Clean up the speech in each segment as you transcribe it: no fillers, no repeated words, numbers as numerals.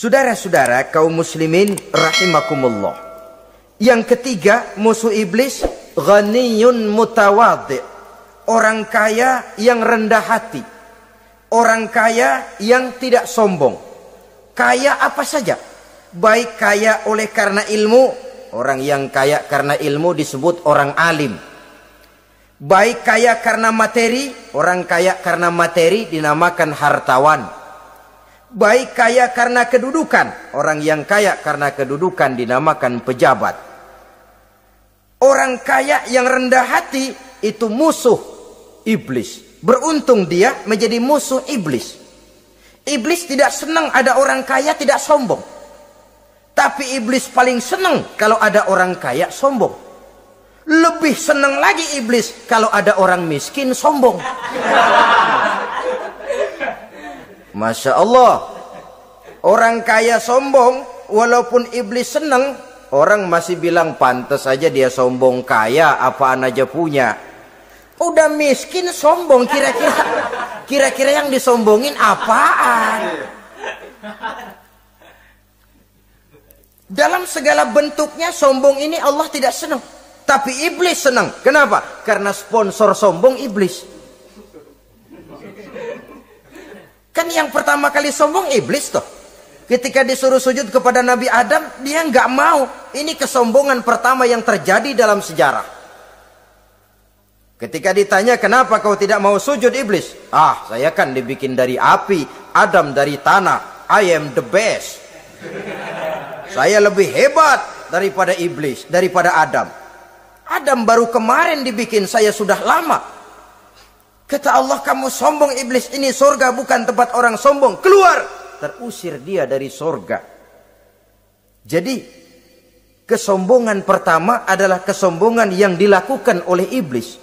Saudara-saudara kaum muslimin rahimakumullah. Yang ketiga, musuh iblis ghaniyun mutawadhi. Orang kaya yang rendah hati. Orang kaya yang tidak sombong. Kaya apa saja. Baik kaya oleh karena ilmu. Orang yang kaya karena ilmu disebut orang alim. Baik kaya karena materi. Orang kaya karena materi dinamakan hartawan. Baik kaya karena kedudukan. Orang yang kaya karena kedudukan dinamakan pejabat. Orang kaya yang rendah hati itu musuh iblis. Beruntung dia menjadi musuh iblis. Iblis tidak senang ada orang kaya tidak sombong. Tapi iblis paling senang kalau ada orang kaya sombong. Lebih senang lagi iblis kalau ada orang miskin sombong. Masya Allah. Orang kaya sombong, walaupun iblis senang, orang masih bilang pantas saja dia sombong, kaya apaan aja punya. Udah miskin sombong, kira-kira yang disombongin apaan? Dalam segala bentuknya sombong ini Allah tidak senang. Tapi iblis senang. Kenapa? Karena sponsor sombong iblis. Kan yang pertama kali sombong iblis toh. Ketika disuruh sujud kepada Nabi Adam, dia nggak mau. Ini kesombongan pertama yang terjadi dalam sejarah. Ketika ditanya, kenapa kau tidak mau sujud iblis? Ah, saya kan dibikin dari api, Adam dari tanah. I am the best. Saya lebih hebat daripada iblis, daripada Adam. Adam baru kemarin dibikin, saya sudah lama. Kata Allah, kamu sombong iblis, ini surga bukan tempat orang sombong. Keluar! Terusir dia dari surga. Jadi, kesombongan pertama adalah kesombongan yang dilakukan oleh iblis.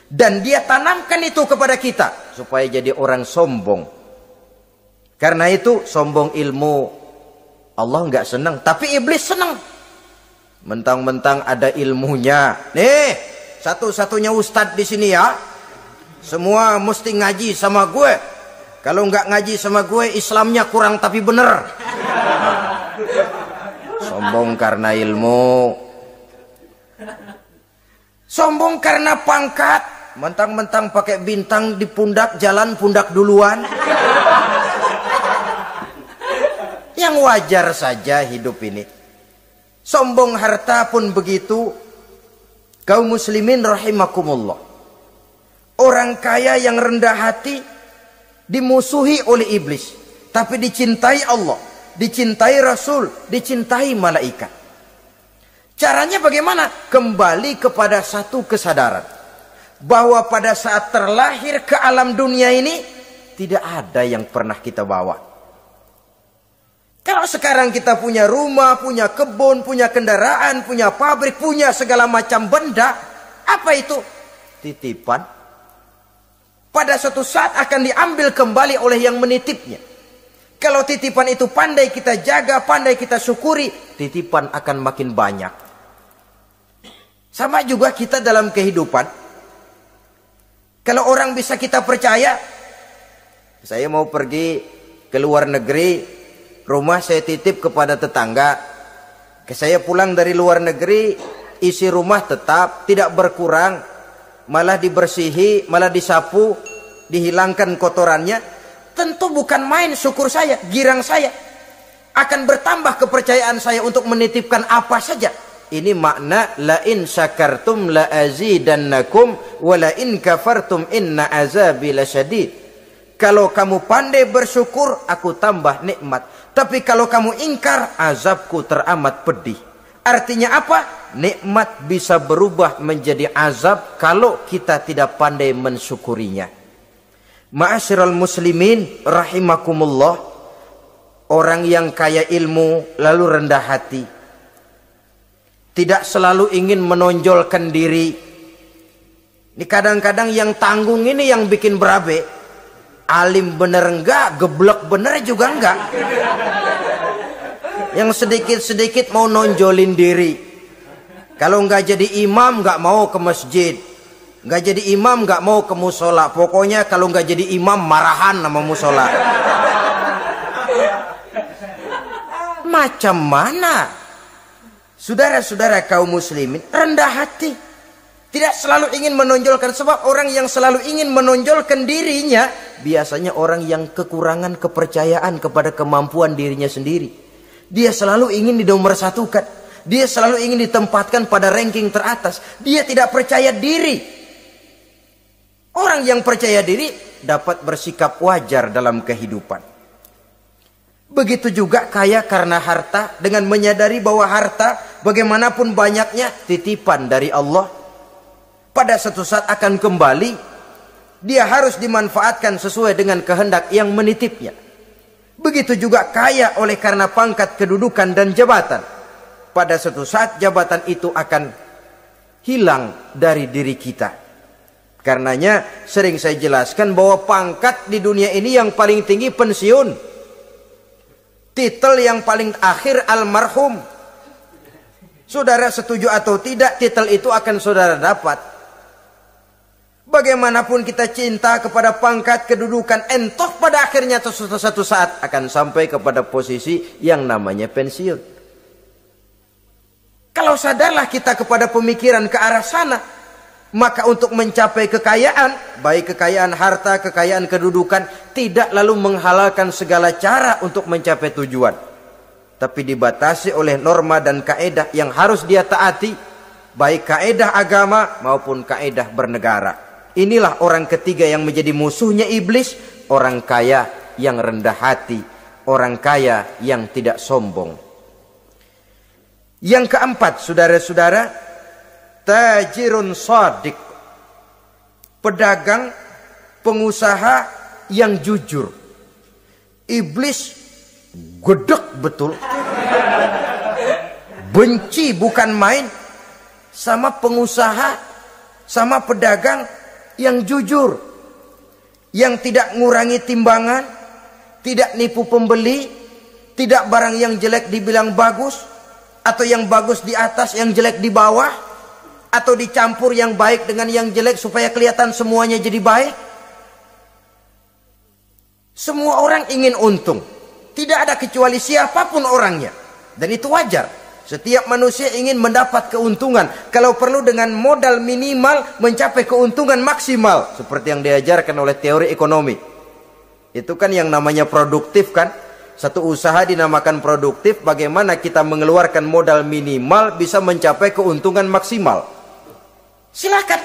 Dan dia tanamkan itu kepada kita, supaya jadi orang sombong. Karena itu, sombong ilmu, Allah nggak senang, tapi iblis senang. Mentang-mentang ada ilmunya. Nih, satu-satunya ustadz di sini ya. Semua mesti ngaji sama gue. Kalau nggak ngaji sama gue, Islamnya kurang tapi bener. Sombong karena ilmu. Sombong karena pangkat. Mentang-mentang pakai bintang di pundak, jalan pundak duluan. Yang wajar saja hidup ini. Sombong harta pun begitu. Kaum muslimin rahimakumullah. Orang kaya yang rendah hati dimusuhi oleh iblis, tapi dicintai Allah, dicintai Rasul, dicintai malaikat. Caranya bagaimana? Kembali kepada satu kesadaran bahwa pada saat terlahir ke alam dunia ini tidak ada yang pernah kita bawa. Kalau sekarang kita punya rumah, punya kebun, punya kendaraan, punya pabrik, punya segala macam benda, apa itu? Titipan. Pada suatu saat akan diambil kembali oleh yang menitipnya. Kalau titipan itu pandai kita jaga, pandai kita syukuri, titipan akan makin banyak. Sama juga kita dalam kehidupan. Kalau orang bisa kita percaya, saya mau pergi ke luar negeri, rumah saya titip kepada tetangga. Saya pulang dari luar negeri, isi rumah tetap, tidak berkurang, malah dibersihi, malah disapu, dihilangkan kotorannya. Tentu bukan main syukur saya, girang saya. Akan bertambah kepercayaan saya untuk menitipkan apa saja. Ini makna la in syakartum la azidannakum wa la in kafartum inna azabi lasyadid. Kalau kamu pandai bersyukur, aku tambah nikmat. Tapi kalau kamu ingkar, azabku teramat pedih. Artinya apa? Nikmat bisa berubah menjadi azab kalau kita tidak pandai mensyukurinya. Ma'asyiral muslimin rahimakumullah. Orang yang kaya ilmu lalu rendah hati, tidak selalu ingin menonjolkan diri. Ini kadang-kadang yang tanggung ini yang bikin berabe. Alim bener enggak, geblek bener juga enggak. Yang sedikit-sedikit mau nonjolin diri. Kalau enggak jadi imam enggak mau ke masjid. Enggak jadi imam enggak mau ke musola. Pokoknya kalau enggak jadi imam marahan sama musola. Macam mana? Saudara-saudara kaum muslimin, rendah hati. Tidak selalu ingin menonjolkan, sebab orang yang selalu ingin menonjolkan dirinya biasanya orang yang kekurangan kepercayaan kepada kemampuan dirinya sendiri. Dia selalu ingin dinomorsatukan. Dia selalu ingin ditempatkan pada ranking teratas. Dia tidak percaya diri. Orang yang percaya diri dapat bersikap wajar dalam kehidupan. Begitu juga kaya karena harta, dengan menyadari bahwa harta bagaimanapun banyaknya titipan dari Allah. Pada suatu saat akan kembali. Dia harus dimanfaatkan sesuai dengan kehendak yang menitipnya. Begitu juga kaya oleh karena pangkat, kedudukan dan jabatan. Pada suatu saat jabatan itu akan hilang dari diri kita. Karenanya sering saya jelaskan bahwa pangkat di dunia ini yang paling tinggi pensiun. Titel yang paling akhir almarhum. Saudara setuju atau tidak, titel itu akan saudara dapat. Bagaimanapun kita cinta kepada pangkat, kedudukan, entah pada akhirnya suatu saat akan sampai kepada posisi yang namanya pensiun. Kalau sadarlah kita kepada pemikiran ke arah sana, maka untuk mencapai kekayaan, baik kekayaan harta, kekayaan kedudukan, tidak lalu menghalalkan segala cara untuk mencapai tujuan. Tapi dibatasi oleh norma dan kaedah yang harus dia taati, baik kaedah agama maupun kaedah bernegara. Inilah orang ketiga yang menjadi musuhnya iblis, orang kaya yang rendah hati, orang kaya yang tidak sombong. Yang keempat, saudara-saudara, tajirun shadiq, pedagang, pengusaha yang jujur. Iblis gedek betul, benci bukan main sama pengusaha, sama pedagang yang jujur, yang tidak ngurangi timbangan, tidak nipu pembeli, tidak barang yang jelek dibilang bagus, atau yang bagus di atas yang jelek di bawah, atau dicampur yang baik dengan yang jelek supaya kelihatan semuanya jadi baik. Semua orang ingin untung, tidak ada kecuali siapapun orangnya, dan itu wajar. Setiap manusia ingin mendapat keuntungan, kalau perlu dengan modal minimal mencapai keuntungan maksimal, seperti yang diajarkan oleh teori ekonomi. Itu kan yang namanya produktif kan. Satu usaha dinamakan produktif, bagaimana kita mengeluarkan modal minimal bisa mencapai keuntungan maksimal. Silakan.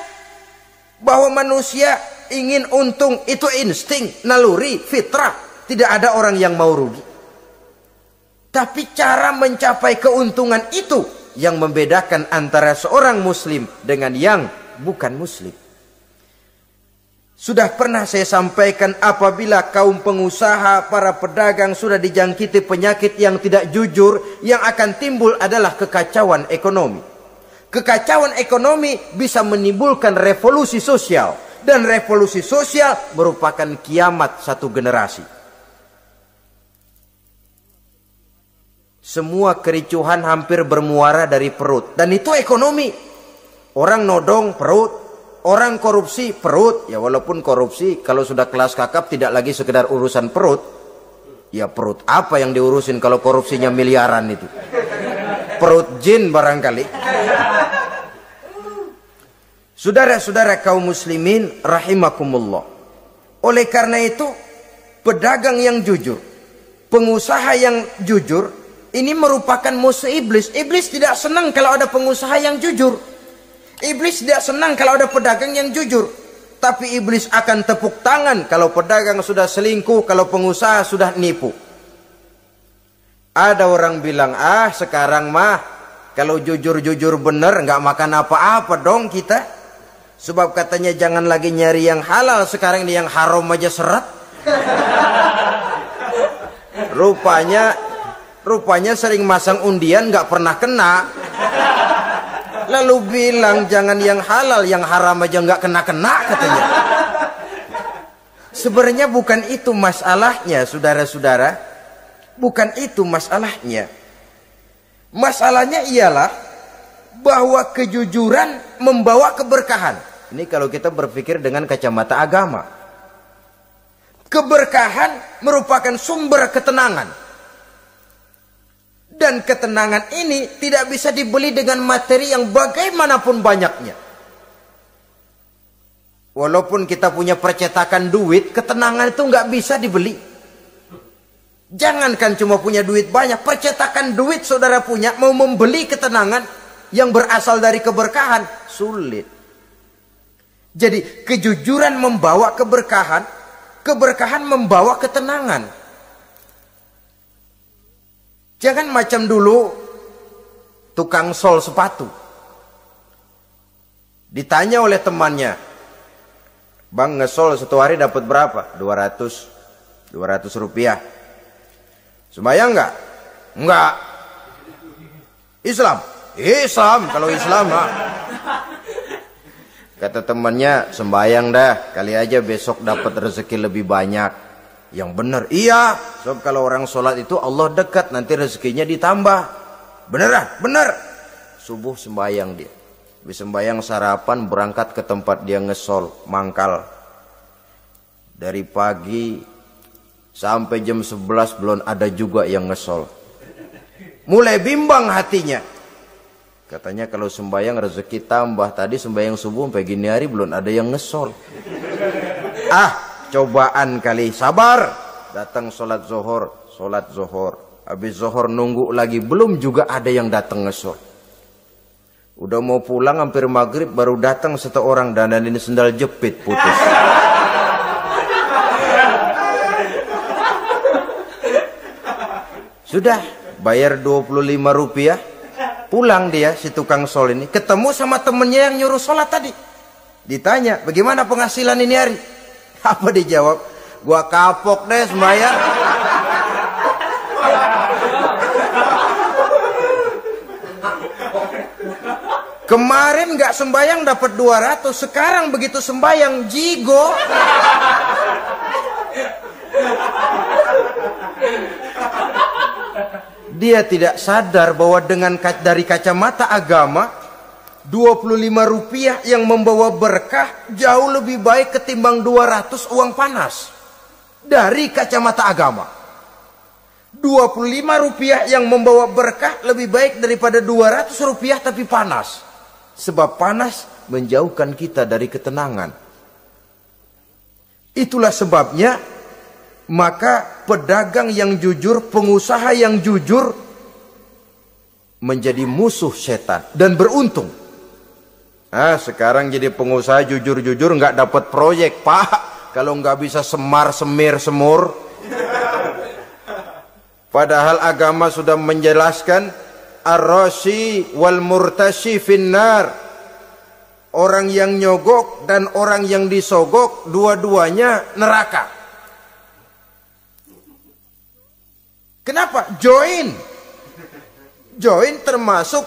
Bahwa manusia ingin untung itu insting, naluri, fitrah. Tidak ada orang yang mau rugi. Tapi cara mencapai keuntungan itu yang membedakan antara seorang muslim dengan yang bukan muslim. Sudah pernah saya sampaikan, apabila kaum pengusaha, para pedagang sudah dijangkiti penyakit yang tidak jujur, yang akan timbul adalah kekacauan ekonomi. Kekacauan ekonomi bisa menimbulkan revolusi sosial, dan revolusi sosial merupakan kiamat satu generasi. Semua kericuhan hampir bermuara dari perut, dan itu ekonomi. Orang nodong perut, orang korupsi perut. Ya walaupun korupsi kalau sudah kelas kakap tidak lagi sekedar urusan perut. Ya perut apa yang diurusin kalau korupsinya miliaran itu? Perut jin barangkali. Saudara-saudara kaum muslimin rahimakumullah. Oleh karena itu, pedagang yang jujur, pengusaha yang jujur, ini merupakan musuh iblis. Iblis tidak senang kalau ada pengusaha yang jujur. Iblis tidak senang kalau ada pedagang yang jujur. Tapi iblis akan tepuk tangan kalau pedagang sudah selingkuh, kalau pengusaha sudah nipu. Ada orang bilang, sekarang mah kalau jujur-jujur bener nggak makan apa-apa dong kita. Sebab katanya jangan lagi nyari yang halal, sekarang ini yang haram aja seret. Rupanya sering masang undian nggak pernah kena. Lalu bilang jangan yang halal, yang haram aja nggak kena-kena katanya. Sebenarnya bukan itu masalahnya, saudara-saudara. Bukan itu masalahnya. Masalahnya ialah bahwa kejujuran membawa keberkahan. Ini kalau kita berpikir dengan kacamata agama. Keberkahan merupakan sumber ketenangan. Dan ketenangan ini tidak bisa dibeli dengan materi yang bagaimanapun banyaknya. Walaupun kita punya percetakan duit, ketenangan itu nggak bisa dibeli. Jangankan cuma punya duit banyak, percetakan duit saudara punya, mau membeli ketenangan yang berasal dari keberkahan, sulit. Jadi kejujuran membawa keberkahan, keberkahan membawa ketenangan. Jangan macam dulu tukang sol sepatu. Ditanya oleh temannya, "Bang, ngesol satu hari dapat berapa?" 200 rupiah. Sembayang enggak? Enggak. Islam? Islam, kalau Islam mah. Kata temannya, "Sembayang dah, kali aja besok dapat rezeki lebih banyak." Yang benar, iya. Sebab kalau orang sholat itu Allah dekat, nanti rezekinya ditambah. Beneran? Bener. Subuh sembayang dia. Habis sembayang sarapan, berangkat ke tempat dia ngesol, mangkal. Dari pagi sampai jam 11 belum ada juga yang ngesol. Mulai bimbang hatinya. Katanya kalau sembayang rezeki tambah. Tadi sembayang subuh sampai gini hari belum ada yang ngesol. Cobaan kali, sabar. Datang sholat zohor. Habis zohor nunggu lagi, belum juga ada yang datang ngesol. Udah mau pulang hampir maghrib, baru datang satu orang, dan ini sendal jepit putus. Sudah bayar 25 rupiah, pulang dia si tukang sol ini, ketemu sama temennya yang nyuruh sholat tadi. Ditanya, "Bagaimana penghasilan ini hari?" Apa dijawab? "Gua kapok deh sembahyang." Kemarin nggak sembahyang dapat 200, sekarang begitu sembahyang jigo. Dia tidak sadar bahwa dengan dari kacamata agama, 25 rupiah yang membawa berkah jauh lebih baik ketimbang 200 uang panas. Dari kacamata agama, 25 rupiah yang membawa berkah lebih baik daripada 200 rupiah tapi panas. Sebab panas menjauhkan kita dari ketenangan. Itulah sebabnya, maka pedagang yang jujur, pengusaha yang jujur menjadi musuh setan dan beruntung. Sekarang jadi pengusaha jujur-jujur nggak dapat proyek, Pak. Kalau nggak bisa semir semur. Padahal agama sudah menjelaskan ar-rashi wal murtashi finnar. Orang yang nyogok dan orang yang disogok, dua-duanya neraka. Kenapa? Join termasuk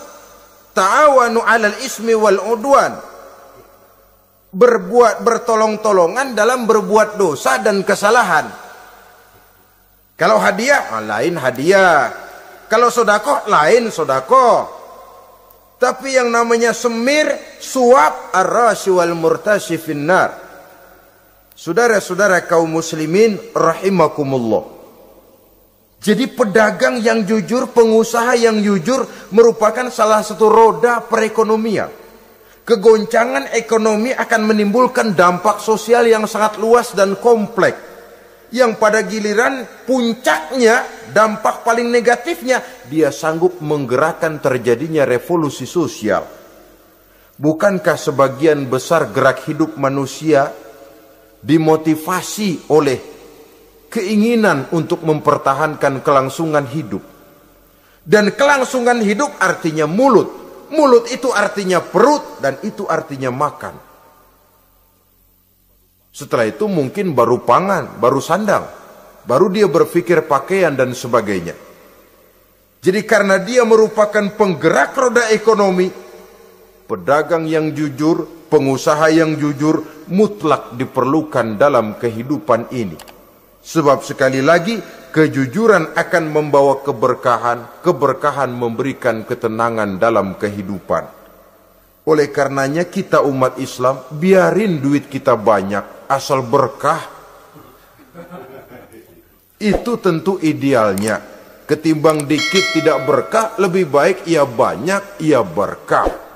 ta'awanu 'alal ismi wal udwan. Bertolong-tolongan dalam berbuat dosa dan kesalahan. Kalau hadiah, lain hadiah. Kalau sedekah, lain sedekah. Tapi yang namanya semir, suap, ar-rashi wal murtashi finnar. Saudara-saudara kaum muslimin rahimakumullah. Jadi pedagang yang jujur, pengusaha yang jujur merupakan salah satu roda perekonomian. Kegoncangan ekonomi akan menimbulkan dampak sosial yang sangat luas dan kompleks. Yang pada giliran puncaknya, dampak paling negatifnya, dia sanggup menggerakkan terjadinya revolusi sosial. Bukankah sebagian besar gerak hidup manusia dimotivasi oleh keinginan untuk mempertahankan kelangsungan hidup? Dan kelangsungan hidup artinya mulut. Mulut itu artinya perut, dan itu artinya makan. Setelah itu mungkin baru pangan, baru sandang, baru dia berpikir pakaian dan sebagainya. Jadi karena dia merupakan penggerak roda ekonomi, pedagang yang jujur, pengusaha yang jujur mutlak diperlukan dalam kehidupan ini. Sebab sekali lagi, kejujuran akan membawa keberkahan, keberkahan memberikan ketenangan dalam kehidupan. Oleh karenanya kita umat Islam, biarin duit kita banyak, asal berkah. Itu tentu idealnya. Ketimbang dikit tidak berkah, lebih baik ia banyak, ia berkah.